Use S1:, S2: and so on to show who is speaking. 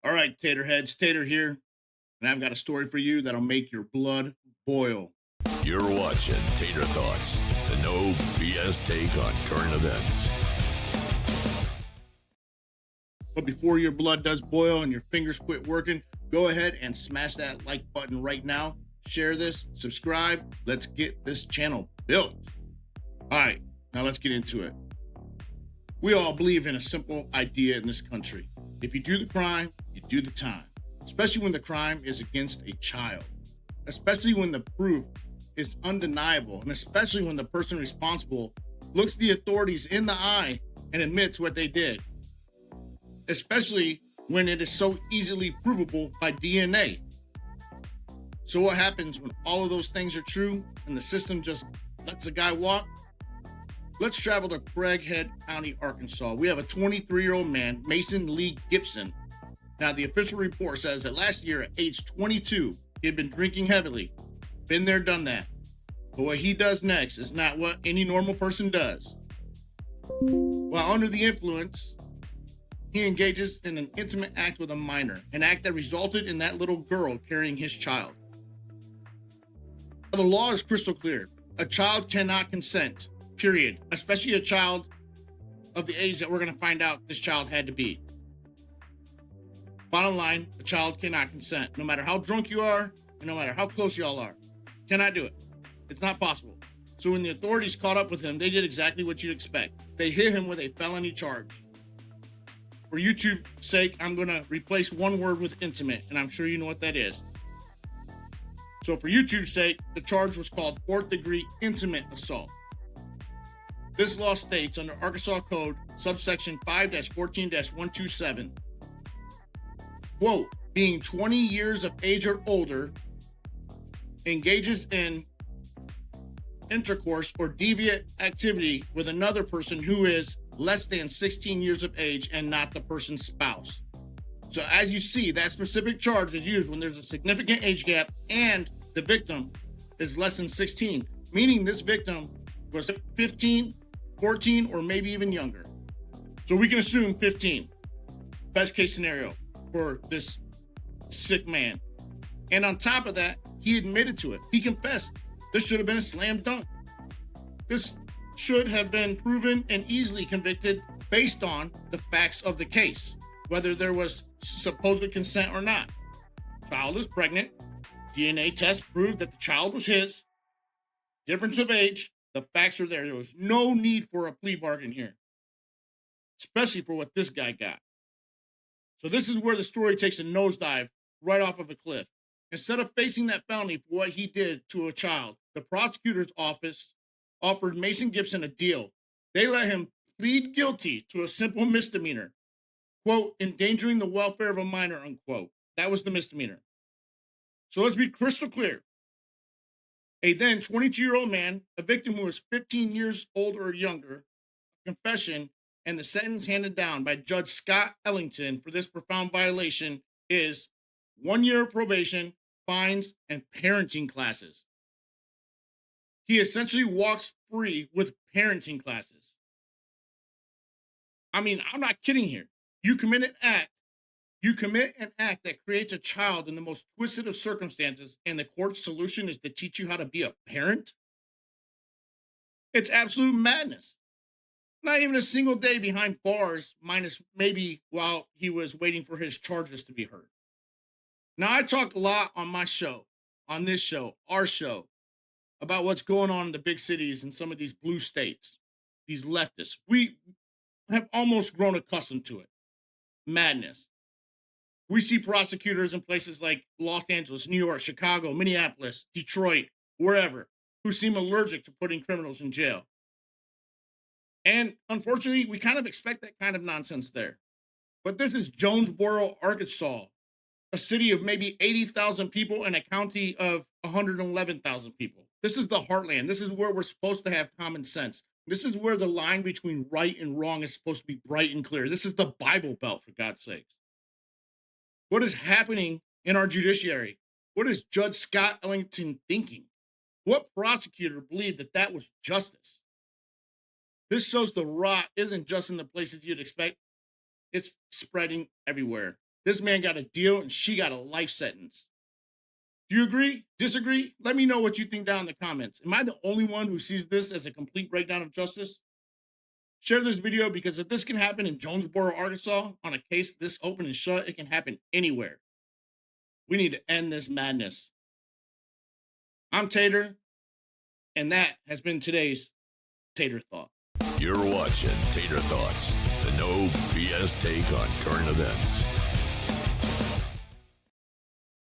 S1: All right, Tater heads, Tater here, and I've got a story for you that'll make your blood boil.
S2: You're watching Tater Thoughts, the no BS take on current events.
S1: But before your blood does boil and your fingers quit working, go ahead and smash that like button right now. Share this, subscribe. Let's get this channel built. All right, now let's get into it. We all believe in a simple idea in this country. If you do the crime, you do the time, especially when the crime is against a child, especially when the proof is undeniable, and especially when the person responsible looks the authorities in the eye and admits what they did, especially when it is so easily provable by DNA. So what happens when all of those things are true and the system just lets a guy walk? Let's travel to Craighead County, Arkansas. We have a 23-year-old man, Mason Lee Gibson. Now, the official report says that last year at age 22, he had been drinking heavily. Been there, done that. But what he does next is not what any normal person does. While under the influence, he engages in an intimate act with a minor, an act that resulted in that little girl carrying his child. The law is crystal clear. A child cannot consent, period, especially a child of the age that we're going to find out this child had to be. Bottom line, a child cannot consent, no matter how drunk you are and no matter how close y'all are. Cannot do it. It's not possible. So when the authorities caught up with him, they did exactly what you'd expect. They hit him with a felony charge. For YouTube's sake, I'm going to replace one word with intimate, and I'm sure you know what that is. So for YouTube's sake, the charge was called Fourth Degree Intimate Assault. This law states under Arkansas Code, subsection 5-14-127, quote, being 20 years of age or older, engages in intercourse or deviant activity with another person who is less than 16 years of age and not the person's spouse. So as you see, that specific charge is used when there's a significant age gap and the victim is less than 16, meaning this victim was 15, 14, or maybe even younger. So we can assume 15, best case scenario for this sick man. And on top of that, he admitted to it. He confessed. This should have been a slam dunk. This should have been proven and easily convicted based on the facts of the case, whether there was supposed consent or not. Child is pregnant. DNA test proved that the child was his. Difference of age. The facts are there. There was no need for a plea bargain here, especially for what this guy got. So this is where the story takes a nosedive right off of a cliff. Instead of facing that felony for what he did to a child, the prosecutor's office offered Mason Gibson a deal. They let him plead guilty to a simple misdemeanor, quote, endangering the welfare of a minor, unquote. That was the misdemeanor. So let's be crystal clear. A then 22-year-old man, a victim who was 15 years old or younger, confession, and the sentence handed down by Judge Scott Ellington for this profound violation is 1 year of probation, fines, and parenting classes. He essentially walks free with parenting classes. I mean, I'm not kidding here. You commit an act that creates a child in the most twisted of circumstances, and the court's solution is to teach you how to be a parent? It's absolute madness. Not even a single day behind bars, minus maybe while he was waiting for his charges to be heard. Now, I talk a lot on my show, on this show, our show, about what's going on in the big cities and some of these blue states, these leftists. We have almost grown accustomed to it. Madness. We see prosecutors in places like Los Angeles, New York, Chicago, Minneapolis, Detroit, wherever, who seem allergic to putting criminals in jail. And unfortunately, we kind of expect that kind of nonsense there. But this is Jonesboro, Arkansas, a city of maybe 80,000 people and a county of 111,000 people. This is the heartland. This is where we're supposed to have common sense. This is where the line between right and wrong is supposed to be bright and clear. This is the Bible Belt, for God's sakes. What is happening in our judiciary? What is Judge Scott Ellington thinking? What prosecutor believed that that was justice? This shows the rot isn't just in the places you'd expect. It's spreading everywhere. This man got a deal and she got a life sentence. Do you agree? Disagree? Let me know what you think down in the comments. Am I the only one who sees this as a complete breakdown of justice? Share this video, because if this can happen in Jonesboro, Arkansas, on a case this open and shut, it can happen anywhere. We need to end this madness. I'm Tater, and that has been today's Tater Thought.
S2: You're watching Tater Thoughts, the no BS take on current events.